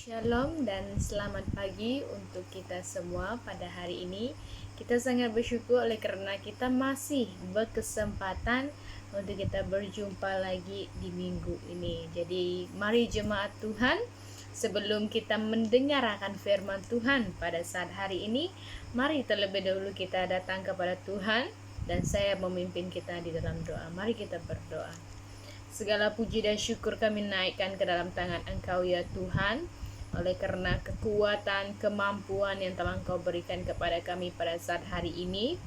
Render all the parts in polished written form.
Shalom dan selamat pagi untuk kita semua pada hari ini. Kita sangat bersyukur oleh karena kita masih berkesempatan untuk kita berjumpa lagi di minggu ini. Jadi mari jemaat Tuhan, sebelum kita mendengar akan firman Tuhan pada saat hari ini, mari terlebih dahulu kita datang kepada Tuhan dan saya memimpin kita di dalam doa. Mari kita berdoa. Segala puji dan syukur kami naikkan ke dalam tangan Engkau ya Tuhan, oleh karena kekuatan, kemampuan yang telah Engkau berikan kepada kami pada saat hari ini.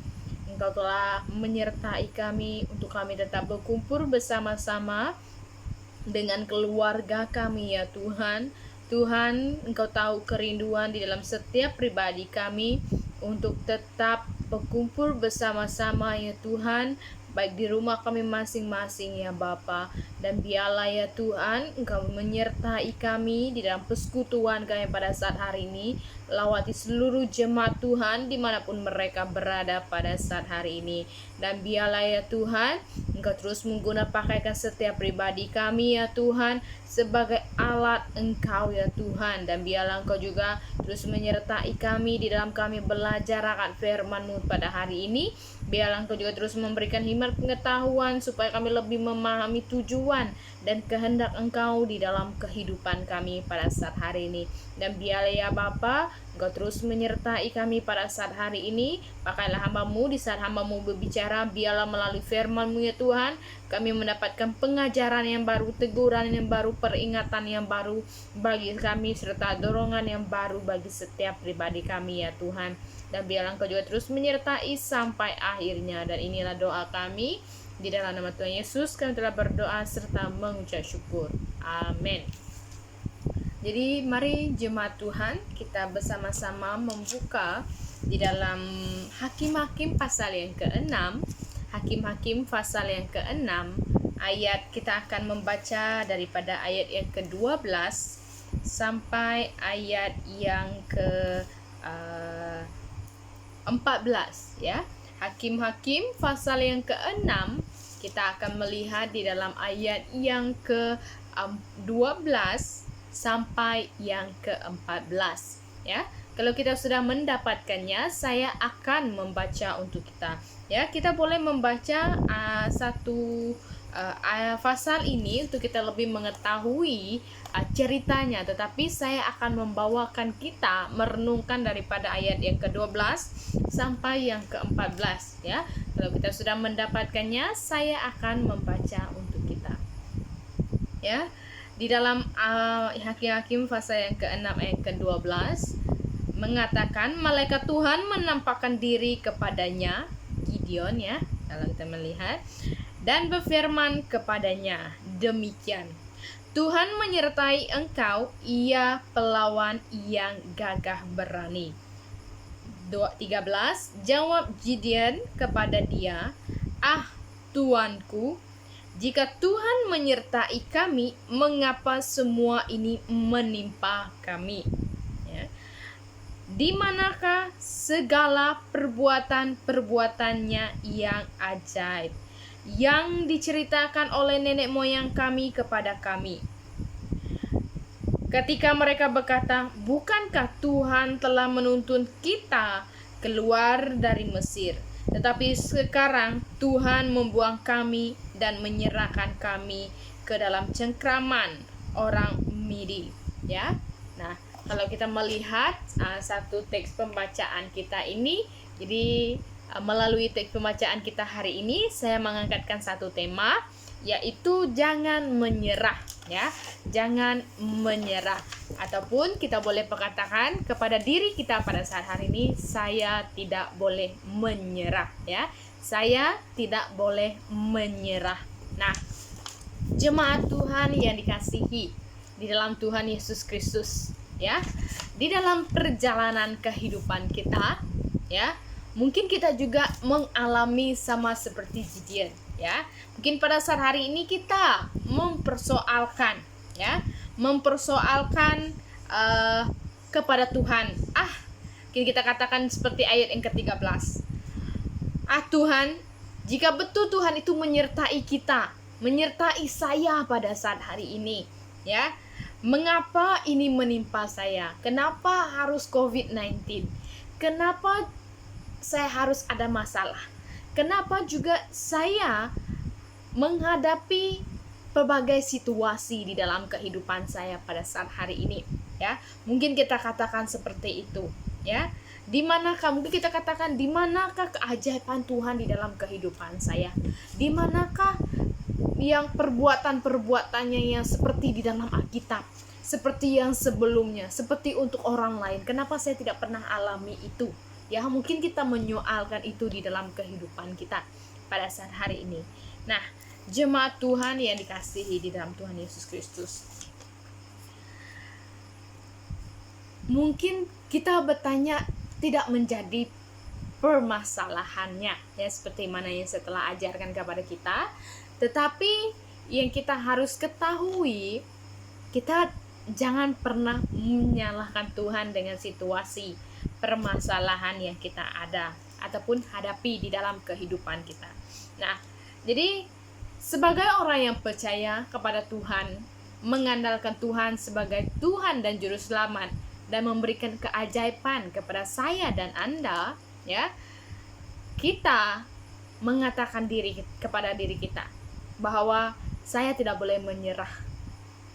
Engkau telah menyertai kami untuk kami tetap berkumpul bersama-sama dengan keluarga kami ya Tuhan. Tuhan, Engkau tahu kerinduan di dalam setiap pribadi kami untuk tetap berkumpul bersama-sama ya Tuhan, baik di rumah kami masing-masing ya Bapa. Dan biarlah ya Tuhan Engkau menyertai kami di dalam persekutuan kami pada saat hari ini. Lawati seluruh jemaat Tuhan dimanapun mereka berada pada saat hari ini. Dan biarlah ya Tuhan Engkau terus pakaikan setiap pribadi kami ya Tuhan sebagai alat Engkau ya Tuhan. Dan biarlah Engkau juga terus menyertai kami di dalam kami belajar akan firman-Mu pada hari ini. Biarlah Engkau juga terus memberikan hikmat pengetahuan supaya kami lebih memahami tujuan dan kehendak Engkau di dalam kehidupan kami pada saat hari ini. Dan biarlah ya Bapa, Engkau terus menyertai kami pada saat hari ini. Pakailah hamba-Mu di saat hamba-Mu berbicara. Biarlah melalui firman-Mu ya Tuhan, kami mendapatkan pengajaran yang baru, teguran yang baru, peringatan yang baru bagi kami, serta dorongan yang baru bagi setiap pribadi kami ya Tuhan. Dan biarlah Engkau juga terus menyertai sampai akhirnya. Dan inilah doa kami, di dalam nama Tuhan Yesus kami telah berdoa serta mengucap syukur. Amin. Jadi mari jemaat Tuhan, kita bersama-sama membuka di dalam Hakim-Hakim pasal yang ke-6. Hakim-Hakim pasal yang ke-6, ayat kita akan membaca daripada ayat yang ke-12 sampai ayat yang ke-14 ya. Hakim-Hakim pasal yang ke-6, kita akan melihat di dalam ayat yang ke-12 sampai yang ke-14 ya. Kalau kita sudah mendapatkannya, saya akan membaca untuk kita ya. Kita boleh membaca pasal ini untuk kita lebih mengetahui ceritanya, tetapi saya akan membawakan kita merenungkan daripada ayat yang ke-12 sampai yang ke-14 ya. Kalau kita sudah mendapatkannya, saya akan membaca untuk kita ya. Di dalam Hakim-Hakim pasal yang ke-6 ayat ke-12 mengatakan, malaikat Tuhan menampakkan diri kepadanya, Gideon ya, kalau kita melihat, dan berfirman kepadanya, demikian, Tuhan menyertai engkau, ia pelawan yang gagah berani. 13, jawab Gideon kepada dia, Tuanku, jika Tuhan menyertai kami, mengapa semua ini menimpa kami? Ya. Di manakah segala perbuatan-perbuatannya yang ajaib, yang diceritakan oleh nenek moyang kami kepada kami? Ketika mereka berkata, bukankah Tuhan telah menuntun kita keluar dari Mesir? Tetapi sekarang Tuhan membuang kami dan menyerahkan kami ke dalam cengkraman orang Midi ya. Nah, kalau kita melihat satu teks pembacaan kita ini, jadi melalui teks pembacaan kita hari ini, saya mengangkatkan satu tema, yaitu jangan menyerah ya. Jangan menyerah, ataupun kita boleh perkatakan kepada diri kita pada saat hari ini, saya tidak boleh menyerah ya. Saya tidak boleh menyerah. Nah, jemaat Tuhan yang dikasihi di dalam Tuhan Yesus Kristus ya, di dalam perjalanan kehidupan kita ya, mungkin kita juga mengalami sama seperti Gideon ya. Mungkin pada saat hari ini kita mempersoalkan kepada Tuhan. Kita katakan seperti ayat yang ke-13. Tuhan, jika betul Tuhan itu menyertai kita, menyertai saya pada saat hari ini ya, Mengapa ini menimpa saya? Kenapa harus COVID-19? Kenapa saya harus ada masalah? Kenapa juga saya menghadapi berbagai situasi di dalam kehidupan saya pada saat hari ini, ya? Mungkin kita katakan seperti itu, ya. Mungkin kita katakan, di manakah keajaiban Tuhan di dalam kehidupan saya? Di manakah yang perbuatan-perbuatannya yang seperti di dalam Alkitab, seperti yang sebelumnya, seperti untuk orang lain? Kenapa saya tidak pernah alami itu? Ya, mungkin kita menyoalkan itu di dalam kehidupan kita pada saat hari ini. Nah, jemaat Tuhan yang dikasihi di dalam Tuhan Yesus Kristus, mungkin kita bertanya tidak menjadi permasalahannya, ya, seperti mana yang saya telah ajarkan kepada kita. Tetapi yang kita harus ketahui, kita jangan pernah menyalahkan Tuhan dengan situasi permasalahan yang kita ada ataupun hadapi di dalam kehidupan kita. Nah, jadi sebagai orang yang percaya kepada Tuhan, mengandalkan Tuhan sebagai Tuhan dan Juru Selamat, dan memberikan keajaiban kepada saya dan Anda, ya, kita mengatakan kepada diri kita bahwa saya tidak boleh menyerah,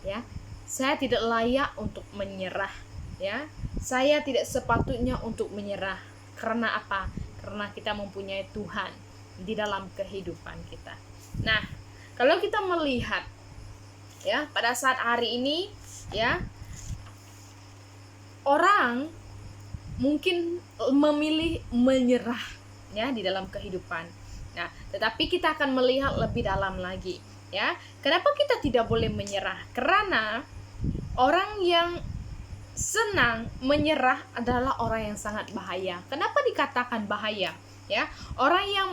ya. Saya tidak layak untuk menyerah, ya. Saya tidak sepatutnya untuk menyerah. Karena apa? Karena kita mempunyai Tuhan di dalam kehidupan kita. Nah, kalau kita melihat, ya, pada saat hari ini, ya, orang mungkin memilih menyerah, ya, di dalam kehidupan. Nah, tetapi kita akan melihat lebih dalam lagi, ya. Kenapa kita tidak boleh menyerah? Karena orang yang senang menyerah adalah orang yang sangat bahaya. Kenapa dikatakan bahaya? Ya, orang yang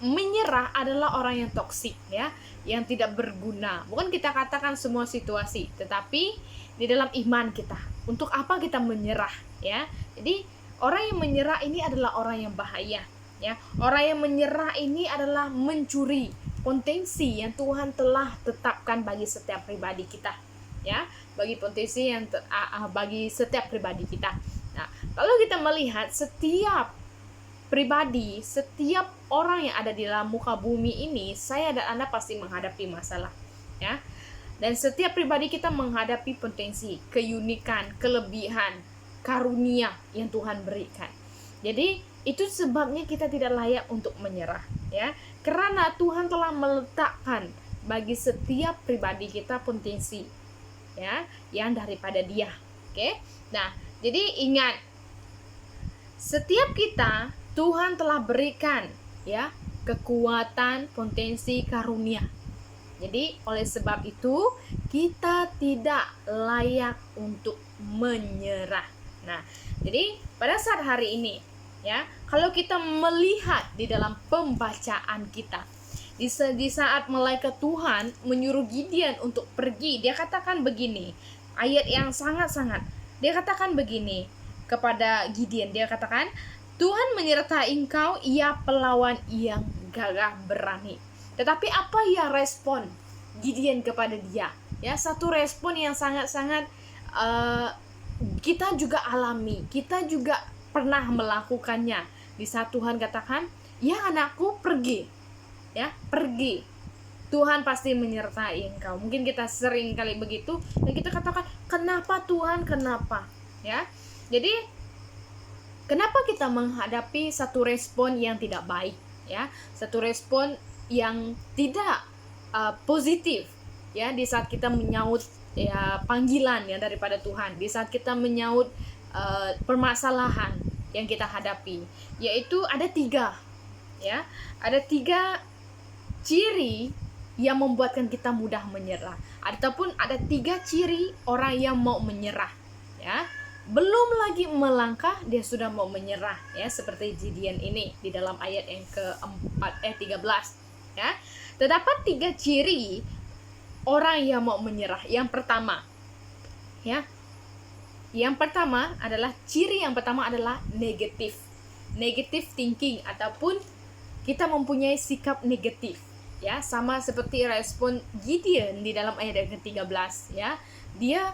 menyerah adalah orang yang toksik, ya, yang tidak berguna. Bukan kita katakan semua situasi, tetapi di dalam iman kita. Untuk apa kita menyerah, ya? Jadi orang yang menyerah ini adalah orang yang bahaya. Ya, orang yang menyerah ini adalah mencuri potensi yang Tuhan telah tetapkan bagi setiap pribadi kita, ya, bagi potensi yang bagi setiap pribadi kita. Nah, kalau kita melihat setiap pribadi, setiap orang yang ada di dalam muka bumi ini, saya dan Anda pasti menghadapi masalah, ya. Dan setiap pribadi kita menghadapi potensi, keunikan, kelebihan, karunia yang Tuhan berikan. Jadi itu sebabnya kita tidak layak untuk menyerah, ya. Karena Tuhan telah meletakkan bagi setiap pribadi kita potensi, ya, yang daripada Dia. Oke. Nah, jadi ingat, setiap kita Tuhan telah berikan, ya, kekuatan, potensi, karunia. Jadi oleh sebab itu kita tidak layak untuk menyerah. Nah, jadi pada saat hari ini, ya, kalau kita melihat di dalam pembacaan kita, di saat malaikat Tuhan menyuruh Gideon untuk pergi, dia katakan begini, ayat yang sangat-sangat, dia katakan begini kepada Gideon, dia katakan, Tuhan menyertai engkau, ia pelawan yang gagah berani. Tetapi apa ya respon Gideon kepada dia? Ya, satu respon yang sangat-sangat kita juga alami, kita juga pernah melakukannya. Di saat Tuhan katakan, ya anakku pergi, ya pergi, Tuhan pasti menyertai engkau. Mungkin kita sering kali begitu dan kita katakan, kenapa Tuhan, kenapa, ya. Jadi kenapa kita menghadapi satu respon yang tidak baik, ya, satu respon yang tidak positif, ya, di saat kita menyaut, ya, panggilan yang daripada Tuhan, di saat kita menyaut permasalahan yang kita hadapi, yaitu ada 3, ya, ada 3 ciri yang membuatkan kita mudah menyerah, ataupun ada 3 ciri orang yang mau menyerah, ya. Belum lagi melangkah dia sudah mau menyerah, ya, seperti Gideon ini di dalam ayat yang keempat 13, ya. Terdapat 3 ciri orang yang mau menyerah. Yang pertama, ya, yang pertama adalah ciri yang pertama adalah negative thinking, ataupun kita mempunyai sikap negatif, ya, sama seperti respon Gideon di dalam ayat yang ke-13, ya. Dia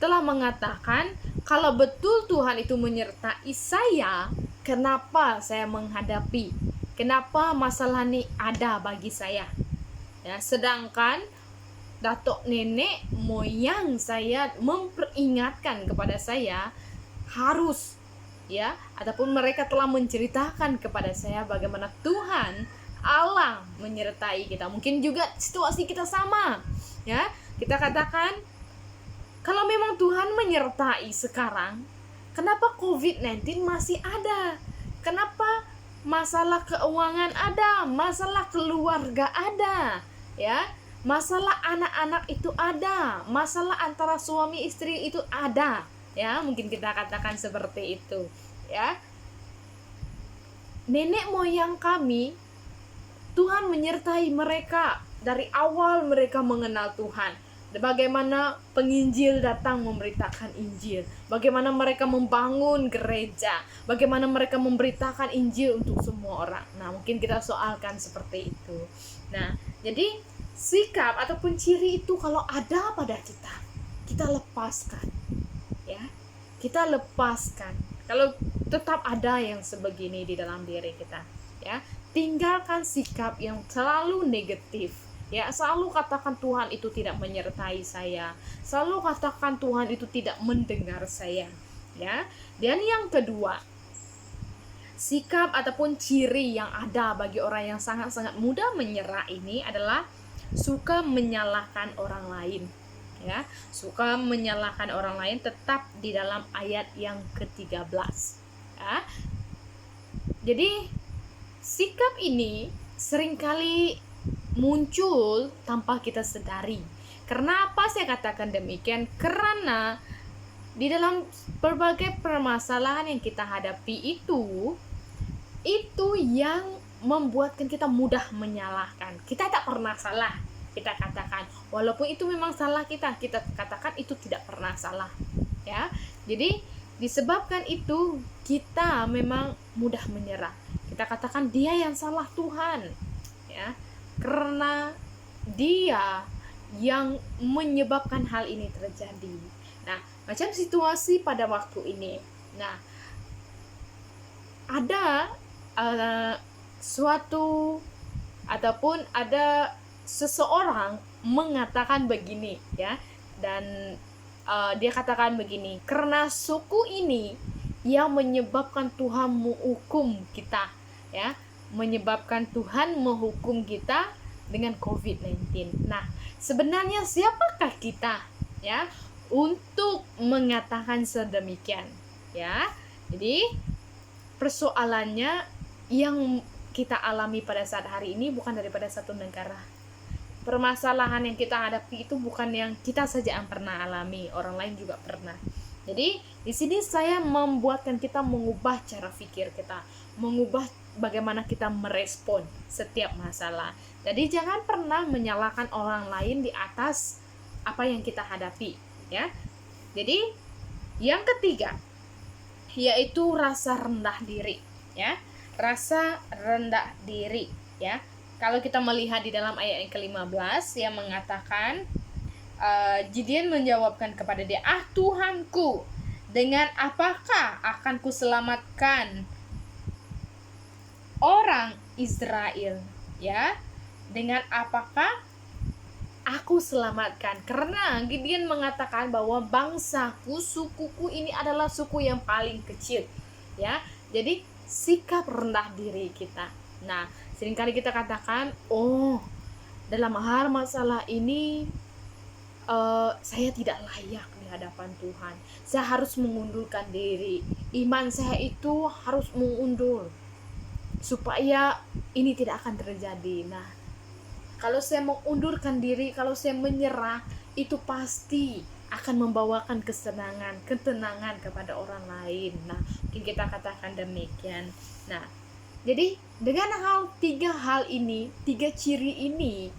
telah mengatakan, kalau betul Tuhan itu menyertai saya, kenapa saya menghadapi? Kenapa masalah ini ada bagi saya? Ya, sedangkan datuk nenek moyang saya memperingatkan kepada saya harus, ya, ataupun mereka telah menceritakan kepada saya bagaimana Tuhan Allah menyertai kita. Mungkin juga situasi kita sama, ya. Kita katakan, kalau memang Tuhan menyertai sekarang, kenapa COVID-19 masih ada? Kenapa masalah keuangan ada, masalah keluarga ada, ya? Masalah anak-anak itu ada, masalah antara suami istri itu ada, ya. Mungkin kita katakan seperti itu, ya. Nenek moyang kami, Tuhan menyertai mereka dari awal mereka mengenal Tuhan. Bagaimana penginjil datang memberitakan Injil, bagaimana mereka membangun gereja, bagaimana mereka memberitakan Injil untuk semua orang. Nah, mungkin kita soalkan seperti itu. Nah, jadi sikap ataupun ciri itu kalau ada pada kita, kita lepaskan, ya. Kita lepaskan. Kalau tetap ada yang sebegini di dalam diri kita, ya, tinggalkan sikap yang selalu negatif, ya. Selalu katakan Tuhan itu tidak menyertai saya, selalu katakan Tuhan itu tidak mendengar saya, ya. Dan yang kedua, sikap ataupun ciri yang ada bagi orang yang sangat-sangat mudah menyerah ini adalah suka menyalahkan orang lain, ya. Suka menyalahkan orang lain tetap di dalam ayat yang ke-13, ya. Jadi sikap ini seringkali muncul tanpa kita sadari. Kenapa saya katakan demikian? Karena di dalam berbagai permasalahan yang kita hadapi itu yang membuatkan kita mudah menyalahkan. Kita tak pernah salah, kita katakan. Walaupun itu memang salah kita katakan itu tidak pernah salah, ya. Jadi disebabkan itu kita memang mudah menyerah. Kita katakan dia yang salah Tuhan, ya. Karena dia yang menyebabkan hal ini terjadi. Nah, macam situasi pada waktu ini. Nah, ada suatu ataupun ada seseorang mengatakan begini, ya. Dan dia katakan begini, karena suku ini yang menyebabkan Tuhan menghukum kita, ya. Menyebabkan Tuhan menghukum kita dengan COVID-19. Nah, sebenarnya siapakah kita, ya, untuk mengatakan sedemikian, ya? Jadi persoalannya yang kita alami pada saat hari ini bukan daripada satu negara. Permasalahan yang kita hadapi itu bukan yang kita saja yang pernah alami, orang lain juga pernah. Jadi di sini saya membuatkan kita mengubah cara pikir kita, mengubah bagaimana kita merespon setiap masalah. Jadi jangan pernah menyalahkan orang lain di atas apa yang kita hadapi, ya. Jadi yang ketiga yaitu rasa rendah diri, ya. Rasa rendah diri, ya. Kalau kita melihat di dalam ayat yang ke-15 yang mengatakan Gideon menjawabkan kepada dia, Tuhanku, dengan apakah akan kuselamatkan orang Israel, ya? Dengan apakah aku selamatkan? Karena Gideon mengatakan bahwa bangsaku, sukuku ini adalah suku yang paling kecil, ya. Jadi sikap rendah diri kita. Nah, seringkali kita katakan, dalam hal masalah ini saya tidak layak di hadapan Tuhan. Saya harus mengundurkan diri. Iman saya itu harus mengundur supaya ini tidak akan terjadi. Nah, kalau saya mengundurkan diri, kalau saya menyerah, itu pasti akan membawakan ketenangan kepada orang lain. Nah, mungkin kita katakan demikian. Nah, jadi dengan tiga ciri ini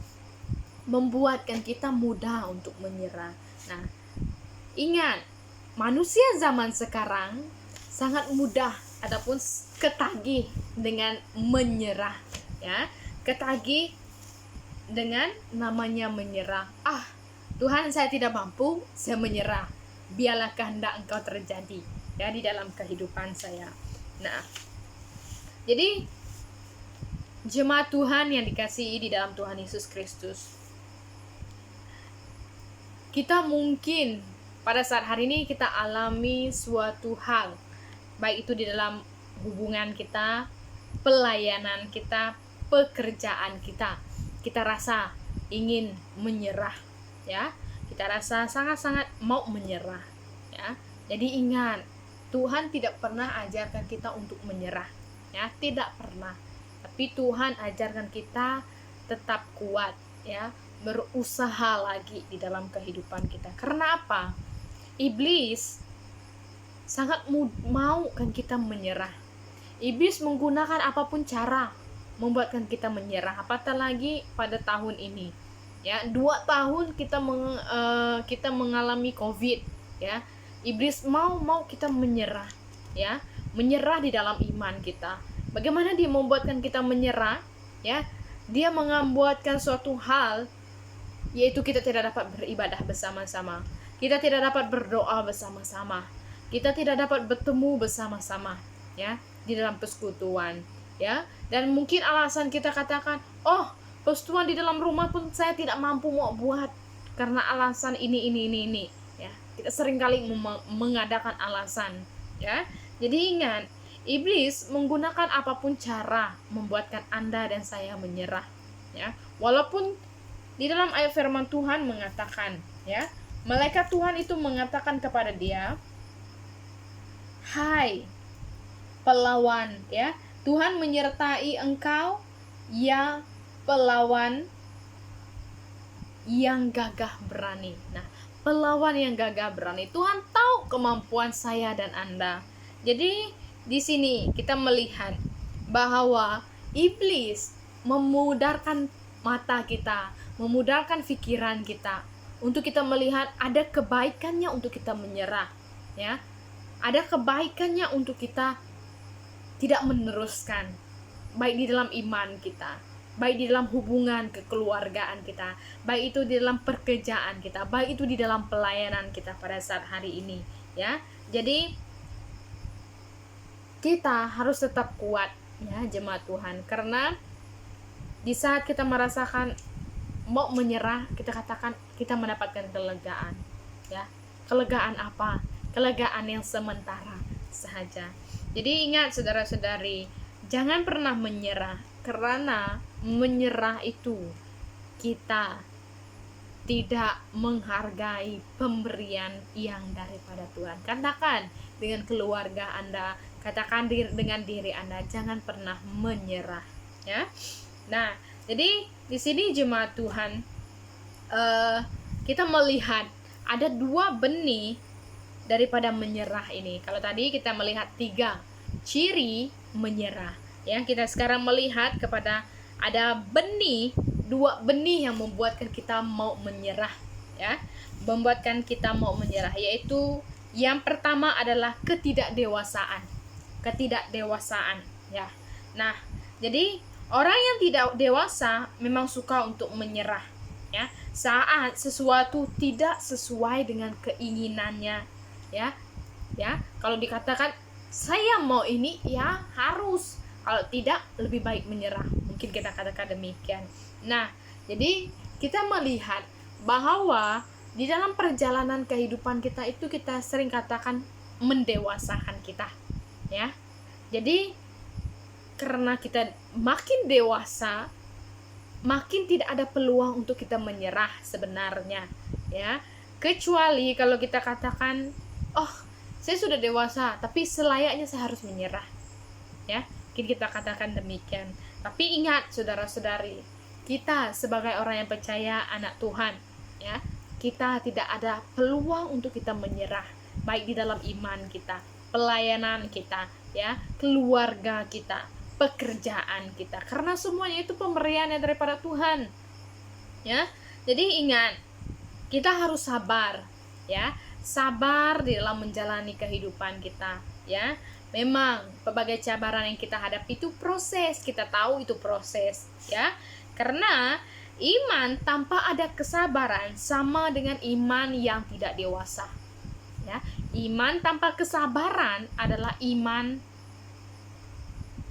membuatkan kita mudah untuk menyerah. Nah, ingat, manusia zaman sekarang sangat mudah ataupun ketagih dengan menyerah, ya. Ketagih dengan namanya menyerah. Tuhan, saya tidak mampu, saya menyerah. Biarlah kehendak Engkau terjadi ya di dalam kehidupan saya. Nah, jadi jemaat Tuhan yang dikasihi di dalam Tuhan Yesus Kristus, kita mungkin pada saat hari ini kita alami suatu hal, baik itu di dalam hubungan kita, pelayanan kita, pekerjaan kita. Kita rasa ingin menyerah, ya. Kita rasa sangat-sangat mau menyerah, ya. Jadi ingat, Tuhan tidak pernah ajarkan kita untuk menyerah, ya, tidak pernah. Tapi Tuhan ajarkan kita tetap kuat, ya, berusaha lagi di dalam kehidupan kita. Karena apa? Iblis sangat mau kan kita menyerah. Iblis menggunakan apapun cara membuatkan kita menyerah. Apatah lagi pada tahun ini, ya, 2 tahun kita mengalami COVID, ya. Iblis mau kita menyerah, ya, menyerah di dalam iman kita. Bagaimana dia membuatkan kita menyerah, ya? Dia membuatkan suatu hal, yaitu kita tidak dapat beribadah bersama-sama, kita tidak dapat berdoa bersama-sama, kita tidak dapat bertemu bersama-sama, ya, di dalam persekutuan, ya. Dan mungkin alasan kita katakan, persekutuan di dalam rumah pun saya tidak mampu mau buat karena alasan ini, ya. Kita seringkali mengadakan alasan, ya. Jadi ingat, iblis menggunakan apapun cara membuatkan Anda dan saya menyerah, ya. Walaupun di dalam ayat firman Tuhan mengatakan, ya, malaikat Tuhan itu mengatakan kepada dia, "Hai pelawan, ya, Tuhan menyertai engkau, ya pelawan yang gagah berani." Nah, pelawan yang gagah berani, Tuhan tahu kemampuan saya dan Anda. Jadi di sini kita melihat bahwa iblis memudarkan mata kita, memudarkan pikiran kita untuk kita melihat ada kebaikannya untuk kita menyerah, ya. Ada kebaikannya untuk kita tidak meneruskan, baik di dalam iman kita, baik di dalam hubungan kekeluargaan kita, baik itu di dalam pekerjaan kita, baik itu di dalam pelayanan kita pada saat hari ini, ya. Jadi kita harus tetap kuat, ya, jemaat Tuhan, karena di saat kita merasakan mau menyerah, kita katakan kita mendapatkan kelegaan, ya. Kelegaan apa? Kelegaan yang sementara saja. Jadi ingat saudara-saudari, jangan pernah menyerah, karena menyerah itu kita tidak menghargai pemberian yang daripada Tuhan. Katakan dengan keluarga Anda, katakan dengan diri Anda, jangan pernah menyerah, ya. Nah, jadi di sini jemaat Tuhan, kita melihat ada 2 benih daripada menyerah ini. Kalau tadi kita melihat 3 ciri menyerah, ya, kita sekarang melihat kepada ada 2 benih yang membuatkan kita mau menyerah, ya, membuatkan kita mau menyerah, yaitu yang pertama adalah ketidakdewasaan, ya. Nah, jadi orang yang tidak dewasa memang suka untuk menyerah, ya, saat sesuatu tidak sesuai dengan keinginannya, ya. Kalau dikatakan saya mau ini, ya harus, kalau tidak lebih baik menyerah, mungkin kita katakan demikian. Nah, jadi kita melihat bahwa di dalam perjalanan kehidupan kita itu kita sering katakan mendewasakan kita, ya. Jadi karena kita makin dewasa, makin tidak ada peluang untuk kita menyerah sebenarnya, ya. Kecuali kalau kita katakan, saya sudah dewasa, tapi selayaknya saya harus menyerah, ya. Mungkin kita katakan demikian. Tapi ingat saudara-saudari, kita sebagai orang yang percaya, anak Tuhan, ya, kita tidak ada peluang untuk kita menyerah, baik di dalam iman kita, pelayanan kita, ya, keluarga kita, pekerjaan kita, karena semuanya itu pemberian yang daripada Tuhan, ya. Jadi ingat, kita harus sabar, ya, sabar di dalam menjalani kehidupan kita, ya. Memang berbagai cabaran yang kita hadapi itu proses, kita tahu itu proses, ya. Karena Iman tanpa ada kesabaran sama dengan iman yang tidak dewasa. Ya, iman tanpa kesabaran adalah iman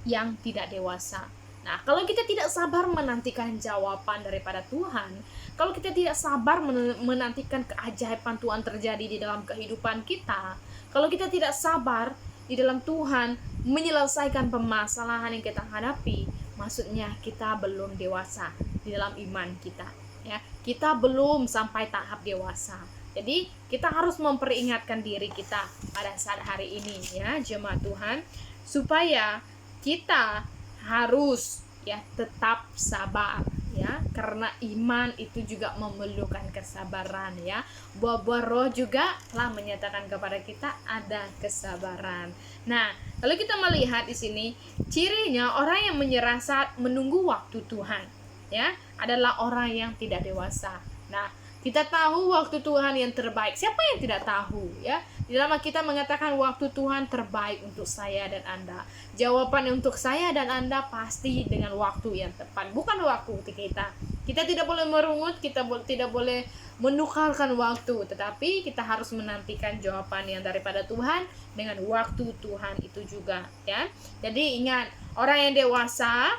yang tidak dewasa. Nah, kalau kita tidak sabar menantikan jawaban daripada Tuhan, kalau kita tidak sabar menantikan keajaiban Tuhan terjadi di dalam kehidupan kita, kalau kita tidak sabar di dalam Tuhan menyelesaikan permasalahan yang kita hadapi, maksudnya kita belum dewasa di dalam iman kita, ya. Kita belum sampai tahap dewasa. Jadi kita harus memperingatkan diri kita pada saat hari ini, ya jemaat Tuhan, supaya kita harus ya tetap sabar, ya, karena iman itu juga memerlukan kesabaran, ya. Buah-buah roh juga telah menyatakan kepada kita ada kesabaran. Nah, kalau kita melihat di sini cirinya orang yang menyerah saat menunggu waktu Tuhan, ya, adalah orang yang tidak dewasa. Nah, kita tahu waktu Tuhan yang terbaik. Siapa yang tidak tahu, ya? Di dalam kita mengatakan waktu Tuhan terbaik untuk saya dan Anda. Jawaban untuk saya dan Anda pasti dengan waktu yang tepat, bukan waktu kita. Kita tidak boleh merungut, kita tidak boleh menukarkan waktu, tetapi kita harus menantikan jawaban yang daripada Tuhan dengan waktu Tuhan itu juga, ya. Jadi ingat, orang yang dewasa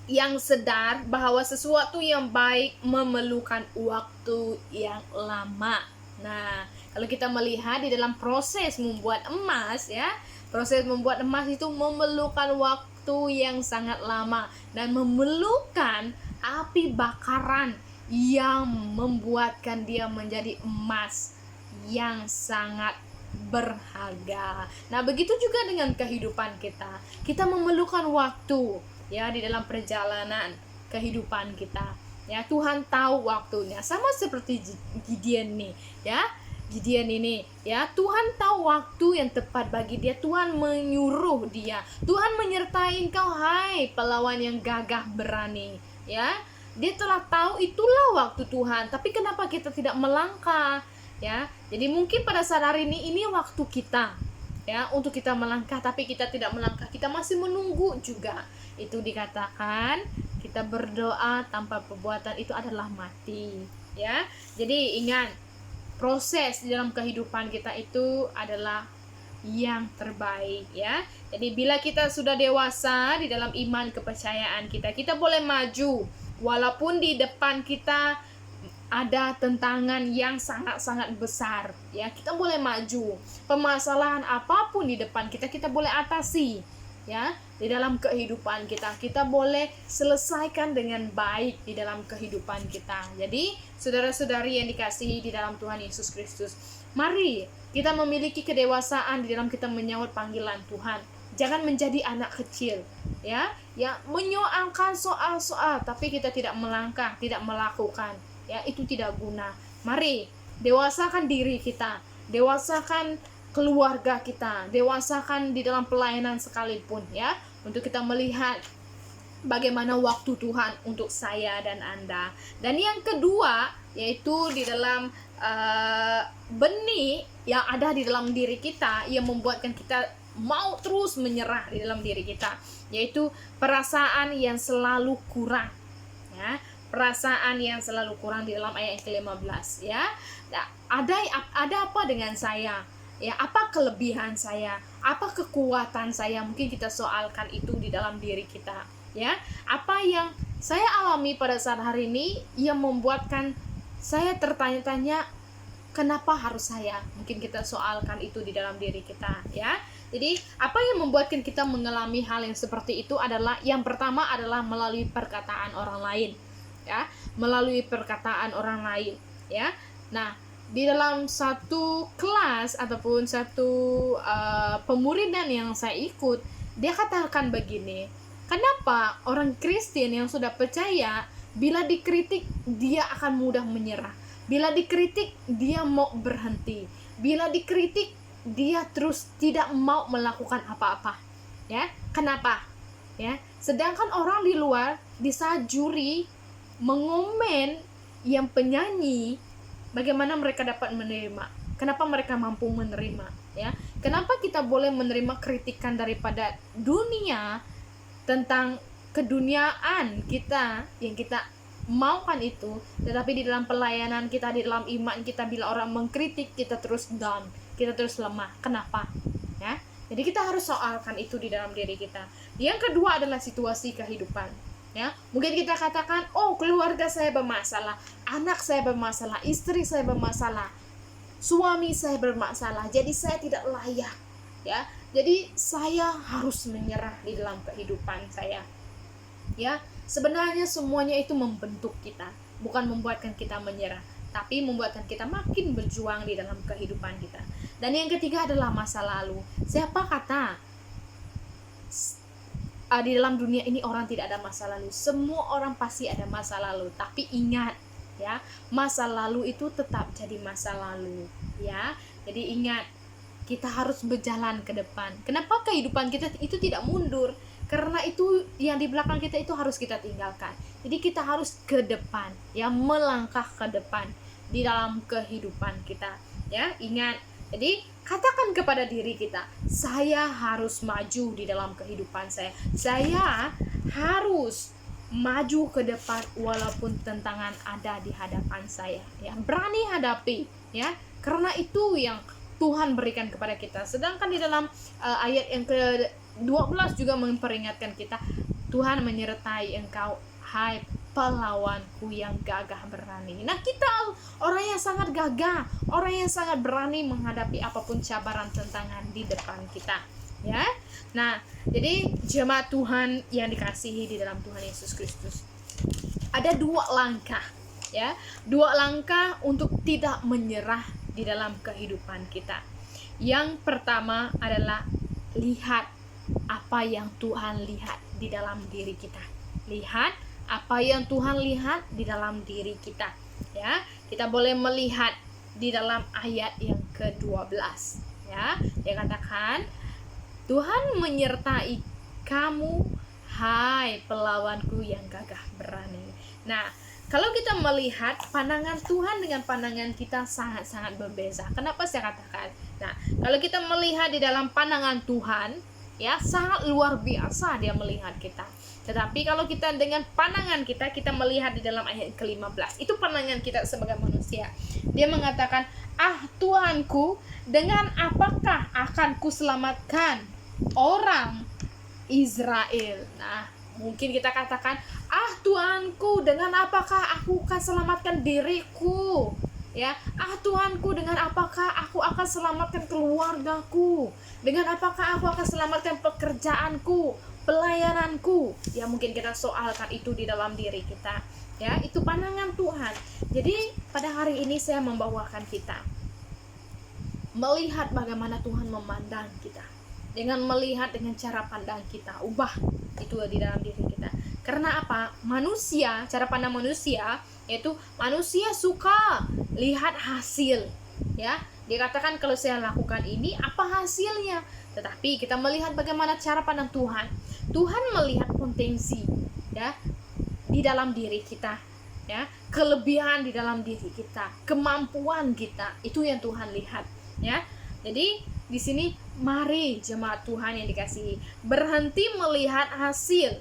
yang sadar bahwa sesuatu yang baik memerlukan waktu yang lama. Nah, kalau kita melihat di dalam proses membuat emas, ya, proses membuat emas itu memerlukan waktu yang sangat lama dan memerlukan api bakaran yang membuatkan dia menjadi emas yang sangat berharga. Nah, begitu juga dengan kehidupan kita. Kita memerlukan waktu, ya, di dalam perjalanan kehidupan kita, ya. Tuhan tahu waktunya, sama seperti Gideon nih, ya. Gideon ini, ya, Tuhan tahu waktu yang tepat bagi dia. Tuhan menyuruh dia, Tuhan menyertai engkau, hai pahlawan yang gagah berani, ya. Dia telah tahu itulah waktu Tuhan, tapi kenapa kita tidak melangkah, ya? Jadi mungkin pada saat hari ini waktu kita, ya, untuk kita melangkah, tapi kita tidak melangkah, kita masih menunggu juga. Itu dikatakan kita berdoa tanpa perbuatan itu adalah mati, ya. Jadi ingat, proses di dalam kehidupan kita itu adalah yang terbaik, ya. Jadi bila kita sudah dewasa di dalam iman kepercayaan kita, kita boleh maju walaupun di depan kita ada tentangan yang sangat-sangat besar, ya. Kita boleh maju. Permasalahan apapun di depan kita, kita boleh atasi, ya. Di dalam kehidupan kita, kita boleh selesaikan dengan baik di dalam kehidupan kita. Jadi, saudara-saudari yang dikasihi di dalam Tuhan Yesus Kristus, mari kita memiliki kedewasaan di dalam kita menyambut panggilan Tuhan. Jangan menjadi anak kecil, ya, yang menyoalkan soal-soal tapi kita tidak melangkah, tidak melakukan, ya, itu tidak guna. Mari dewasakan diri kita, dewasakan keluarga kita, dewasakan di dalam pelayanan sekalipun, ya, untuk kita melihat bagaimana waktu Tuhan untuk saya dan Anda. Dan yang kedua, yaitu di dalam benih yang ada di dalam diri kita yang membuatkan kita mau terus menyerah di dalam diri kita, yaitu perasaan yang selalu kurang, ya. Perasaan yang selalu kurang di dalam ayat ke-15, ya. Nah, ada apa dengan saya? Ya, apa kelebihan saya? Apa kekuatan saya? Mungkin kita soalkan itu di dalam diri kita, ya. Apa yang saya alami pada saat hari ini yang membuatkan saya tertanya-tanya, kenapa harus saya? Mungkin kita soalkan itu di dalam diri kita, ya. Jadi, apa yang membuatkan kita mengalami hal yang seperti itu adalah, yang pertama adalah melalui perkataan orang lain, ya. Melalui perkataan orang lain, ya. Nah, di dalam satu kelas ataupun satu pemuridan yang saya ikut, dia katakan begini, kenapa orang Kristen yang sudah percaya, bila dikritik dia akan mudah menyerah, bila dikritik dia mau berhenti, bila dikritik dia terus tidak mau melakukan apa-apa, ya. Kenapa? Ya, sedangkan orang di luar di saat juri mengomen yang penyanyi, bagaimana mereka dapat menerima? Kenapa mereka mampu menerima, ya? Kenapa kita boleh menerima kritikan daripada dunia tentang keduniaan kita yang kita maukan itu, tetapi di dalam pelayanan kita, di dalam iman kita, bila orang mengkritik kita terus down, kita terus lemah. Kenapa? Ya. Jadi kita harus soalkan itu di dalam diri kita. Yang kedua adalah situasi kehidupan. Ya, mungkin kita katakan, oh keluarga saya bermasalah, anak saya bermasalah, istri saya bermasalah, suami saya bermasalah, jadi saya tidak layak. Ya, jadi saya harus menyerah di dalam kehidupan saya. Ya, sebenarnya semuanya itu membentuk kita, bukan membuatkan kita menyerah, tapi membuatkan kita makin berjuang di dalam kehidupan kita. Dan yang ketiga adalah masa lalu. Siapa kata di dalam dunia ini orang tidak ada masa lalu? Semua orang pasti ada masa lalu. Tapi ingat ya, masa lalu itu tetap jadi masa lalu ya. Jadi ingat, kita harus berjalan ke depan. Kenapa kehidupan kita itu tidak mundur? Karena itu yang di belakang kita itu harus kita tinggalkan. Jadi kita harus ke depan ya, melangkah ke depan di dalam kehidupan kita ya. Ingat, jadi katakan kepada diri kita, saya harus maju di dalam kehidupan saya. Saya harus maju ke depan walaupun tantangan ada di hadapan saya. Ya, berani hadapi ya. Karena itu yang Tuhan berikan kepada kita. Sedangkan di dalam ayat yang ke-12 juga memperingatkan kita, Tuhan menyertai engkau, hai pelawanku yang gagah berani. Nah, kita orang yang sangat gagah, orang yang sangat berani menghadapi apapun cabaran tantangan di depan kita ya. Nah, jadi jemaat Tuhan yang dikasihi di dalam Tuhan Yesus Kristus, ada 2 langkah ya, 2 langkah untuk tidak menyerah di dalam kehidupan kita. Yang pertama adalah lihat apa yang Tuhan lihat di dalam diri kita. Lihat apa yang Tuhan lihat di dalam diri kita ya. Kita boleh melihat di dalam ayat yang ke-12 ya. Dia katakan, Tuhan menyertai kamu, hai pelawanku yang gagah berani. Nah, kalau kita melihat pandangan Tuhan dengan pandangan kita sangat-sangat berbeza. Kenapa saya katakan? Nah, kalau kita melihat di dalam pandangan Tuhan ya, sangat luar biasa dia melihat kita. Tetapi kalau kita dengan pandangan kita melihat di dalam ayat ke-15, itu pandangan kita sebagai manusia. Dia mengatakan, Tuhanku, dengan apakah akan kuselamatkan orang Israel? Nah, mungkin kita katakan, Tuhanku, dengan apakah aku akan selamatkan diriku? Ya, Tuhanku, dengan apakah aku akan selamatkan keluargaku? Dengan apakah aku akan selamatkan pekerjaanku, pelayananku? Ya, mungkin kita soalkan itu di dalam diri kita. Ya, itu pandangan Tuhan. Jadi, pada hari ini saya membawakan kita melihat bagaimana Tuhan memandang kita. Dengan melihat dengan cara pandang kita, ubah itu di dalam diri kita. Karena apa? Manusia, cara pandang manusia yaitu manusia suka lihat hasil ya. Dia katakan, kalau saya lakukan ini, apa hasilnya? Tetapi kita melihat bagaimana cara pandang Tuhan. Tuhan melihat potensi ya di dalam diri kita ya, kelebihan di dalam diri kita, kemampuan kita, itu yang Tuhan lihat ya. Jadi di sini mari jemaat Tuhan yang dikasihi, berhenti melihat hasil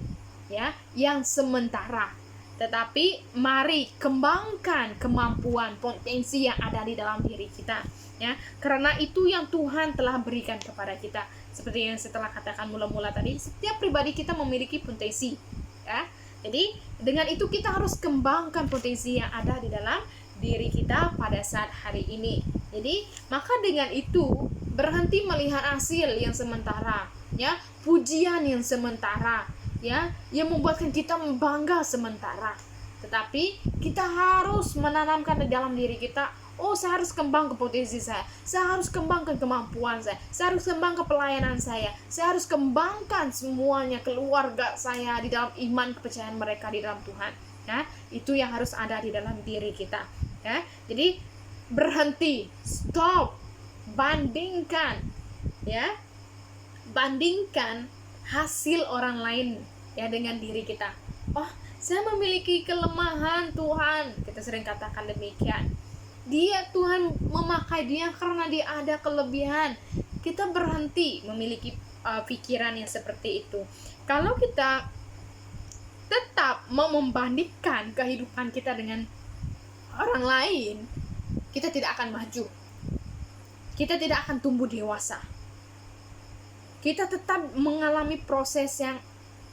ya yang sementara, tetapi mari kembangkan kemampuan, potensi yang ada di dalam diri kita ya. Karena itu yang Tuhan telah berikan kepada kita. Seperti yang saya telah katakan mula-mula tadi, setiap pribadi kita memiliki potensi ya. Jadi dengan itu kita harus kembangkan potensi yang ada di dalam diri kita pada saat hari ini. Jadi maka dengan itu berhenti melihat hasil yang sementara ya, pujian yang sementara ya, yang membuatkan kita bangga sementara. Tetapi kita harus menanamkan di dalam diri kita, saya harus kembang ke potensi saya harus kembangkan kemampuan saya harus kembangkan pelayanan saya harus kembangkan semuanya, keluarga saya di dalam iman, kepercayaan mereka di dalam Tuhan ya. Itu yang harus ada di dalam diri kita ya. Jadi berhenti, stop, bandingkan ya, bandingkan hasil orang lain ya dengan diri kita. Saya memiliki kelemahan Tuhan, kita sering katakan demikian. Dia, Tuhan memakai dia karena dia ada kelebihan. Kita berhenti memiliki pikiran yang seperti itu. Kalau kita tetap mau membandingkan kehidupan kita dengan orang lain, kita tidak akan maju. Kita tidak akan tumbuh dewasa. Kita tetap mengalami proses yang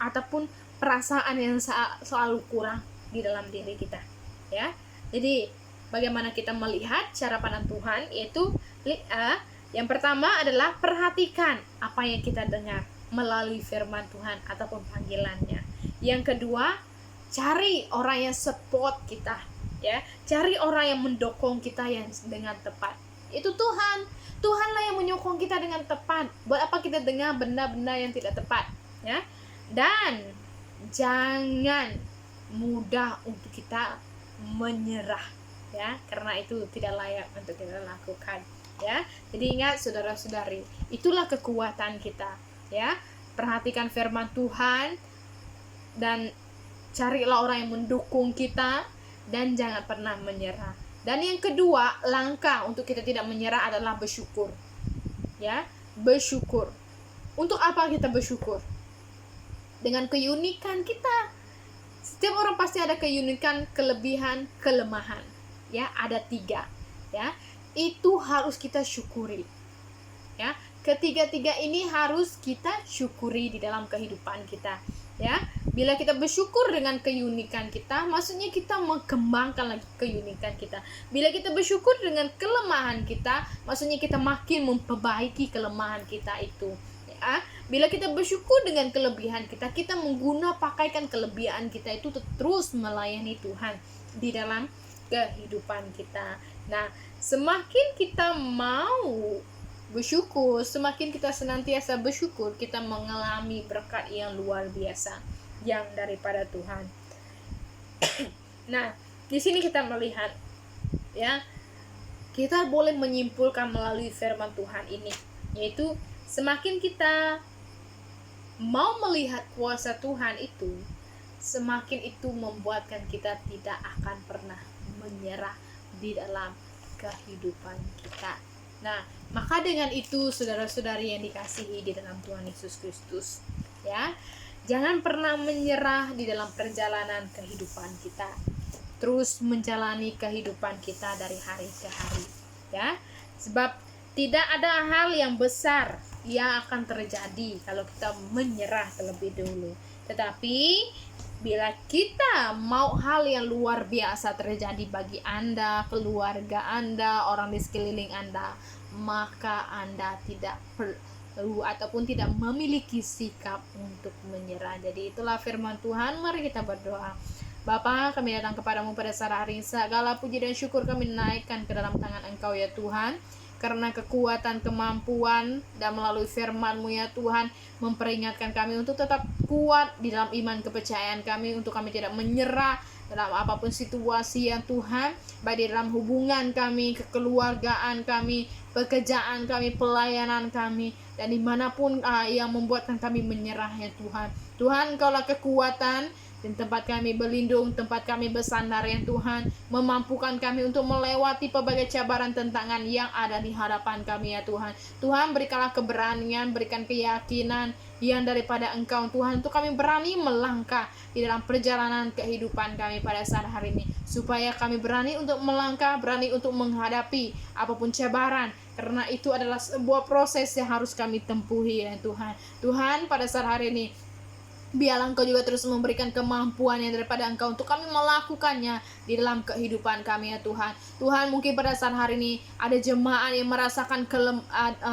ataupun perasaan yang selalu kurang di dalam diri kita, ya. Jadi bagaimana kita melihat cara pandang Tuhan, yaitu yang pertama adalah perhatikan apa yang kita dengar melalui firman Tuhan ataupun panggilannya. Yang kedua, cari orang yang support kita, ya. Cari orang yang mendukung kita yang dengan tepat. Itu Tuhanlah yang menyokong kita dengan tepat. Buat apa kita dengar benda-benda yang tidak tepat, ya? Dan jangan mudah untuk kita menyerah, ya, karena itu tidak layak untuk kita lakukan, ya. Jadi ingat saudara-saudari, itulah kekuatan kita, ya. Perhatikan firman Tuhan dan carilah orang yang mendukung kita, dan jangan pernah menyerah. Dan yang kedua, langkah untuk kita tidak menyerah adalah bersyukur, ya. Bersyukur. Untuk apa kita bersyukur? Dengan keunikan kita. Setiap orang pasti ada keunikan, kelebihan, kelemahan, ya. Ada 3, ya. Itu harus kita syukuri, ya. Ketiga-tiga ini harus kita syukuri di dalam kehidupan kita, ya. Bila kita bersyukur dengan keunikan kita, maksudnya kita mengembangkan lagi keunikan kita. Bila kita bersyukur dengan kelemahan kita, maksudnya kita makin memperbaiki kelemahan kita itu, ya. Bila kita bersyukur dengan kelebihan kita, kita pakaikan kelebihan kita itu terus melayani Tuhan di dalam kehidupan kita. Nah, semakin kita mau bersyukur, semakin kita senantiasa bersyukur, kita mengalami berkat yang luar biasa yang daripada Tuhan. Nah, di sini kita melihat, ya, kita boleh menyimpulkan melalui firman Tuhan ini, yaitu semakin kita mau melihat kuasa Tuhan itu, semakin itu membuatkan kita tidak akan pernah menyerah di dalam kehidupan kita. Nah, maka dengan itu saudara-saudari yang dikasihi di dalam Tuhan Yesus Kristus, ya, jangan pernah menyerah di dalam perjalanan kehidupan kita. Terus menjalani kehidupan kita dari hari ke hari, ya. Sebab tidak ada hal yang besar yang akan terjadi kalau kita menyerah terlebih dulu. Tetapi bila kita mau hal yang luar biasa terjadi bagi Anda, keluarga Anda, orang di sekeliling Anda, maka Anda tidak perlu ataupun tidak memiliki sikap untuk menyerah. Jadi itulah firman Tuhan. Mari kita berdoa. Bapa, kami datang kepadamu pada saat hari ini. Segala puji dan syukur kami naikkan ke dalam tangan Engkau, ya Tuhan, karena kekuatan, kemampuan, dan melalui firman-Mu, ya Tuhan, memperingatkan kami untuk tetap kuat di dalam iman kepercayaan kami, untuk kami tidak menyerah dalam apapun situasi, ya Tuhan, baik di dalam hubungan kami, kekeluargaan kami, pekerjaan kami, pelayanan kami, dan dimanapun yang membuatkan kami menyerah, ya Tuhan. Tuhan, Engkaulah kekuatan dan tempat kami berlindung, tempat kami bersandar, ya Tuhan, memampukan kami untuk melewati berbagai cabaran tantangan yang ada di hadapan kami, ya Tuhan. Tuhan, berikanlah keberanian, berikan keyakinan yang daripada Engkau, Tuhan, untuk kami berani melangkah di dalam perjalanan kehidupan kami pada saat hari ini, supaya kami berani untuk melangkah, berani untuk menghadapi apapun cabaran, karena itu adalah sebuah proses yang harus kami tempuhi, ya Tuhan. Tuhan, pada saat hari ini, biarlah Engkau juga terus memberikan kemampuan yang daripada Engkau untuk kami melakukannya di dalam kehidupan kami, ya Tuhan. Tuhan, mungkin pada saat hari ini ada jemaat yang merasakan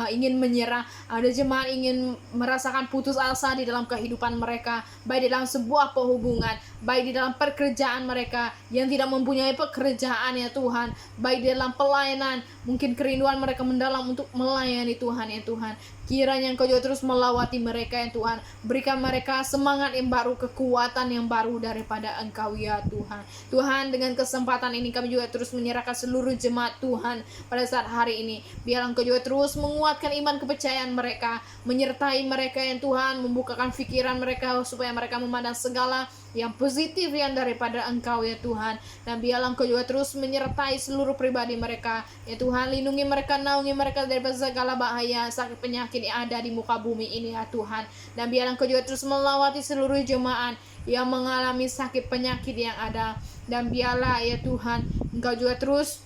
ingin menyerah, ada jemaat ingin merasakan putus asa di dalam kehidupan mereka, baik di dalam sebuah perhubungan, baik di dalam pekerjaan mereka yang tidak mempunyai pekerjaan, ya Tuhan, baik di dalam pelayanan, mungkin kerinduan mereka mendalam untuk melayani Tuhan, ya Tuhan. Kiranya Engkau juga terus melawati mereka, ya Tuhan. Berikan mereka semangat yang baru, kekuatan yang baru daripada Engkau, ya Tuhan. Tuhan, dengan kesempatan ini kami juga terus menyerahkan seluruh jemaat Tuhan pada saat hari ini. Biar Engkau juga terus menguatkan iman kepercayaan mereka, menyertai mereka, ya Tuhan, membukakan pikiran mereka supaya mereka memandang segala yang positif yang daripada Engkau ya Tuhan. Dan biarlah Engkau juga terus menyertai seluruh pribadi mereka ya Tuhan. Lindungi mereka, naungi mereka daripada segala bahaya, sakit, penyakit yang ada di muka bumi ini ya Tuhan. Dan biarlah Engkau juga terus melawati seluruh jemaat yang mengalami sakit penyakit yang ada. Dan biarlah ya Tuhan, Engkau juga terus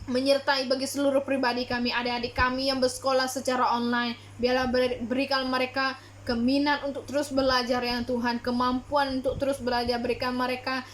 menyertai bagi seluruh pribadi kami, adik-adik kami yang bersekolah secara online. Biarlah berikan mereka keminat untuk terus belajar ya Tuhan, kemampuan untuk terus belajar. Berikan mereka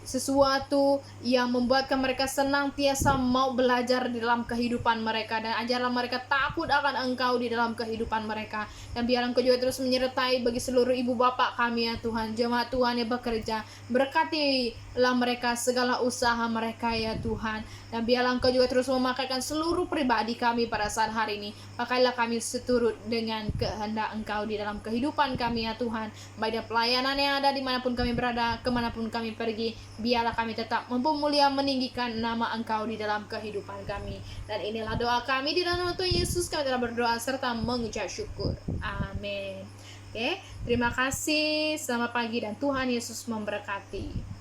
sesuatu yang membuatkan mereka senantiasa mau belajar di dalam kehidupan mereka, dan ajarlah mereka takut akan Engkau di dalam kehidupan mereka. Dan biarlah Engkau juga terus menyertai bagi seluruh ibu bapak kami ya Tuhan, jemaat Tuhan yang bekerja. Berkatilah mereka segala usaha mereka ya Tuhan. Dan biarlah Engkau juga terus memakaikan seluruh pribadi kami pada saat hari ini. Pakailah kami seturut dengan kehendak Engkau di dalam kehidupan kami ya Tuhan, baik pelayanan yang ada dimanapun kami berada, kemanapun kami pergi. Biarlah kami tetap memulia meninggikan nama Engkau di dalam kehidupan kami. Dan inilah doa kami di dalam nama Tuhan Yesus. Kami telah berdoa serta mengucap syukur. Amin. Oke, terima kasih. Selamat pagi dan Tuhan Yesus memberkati.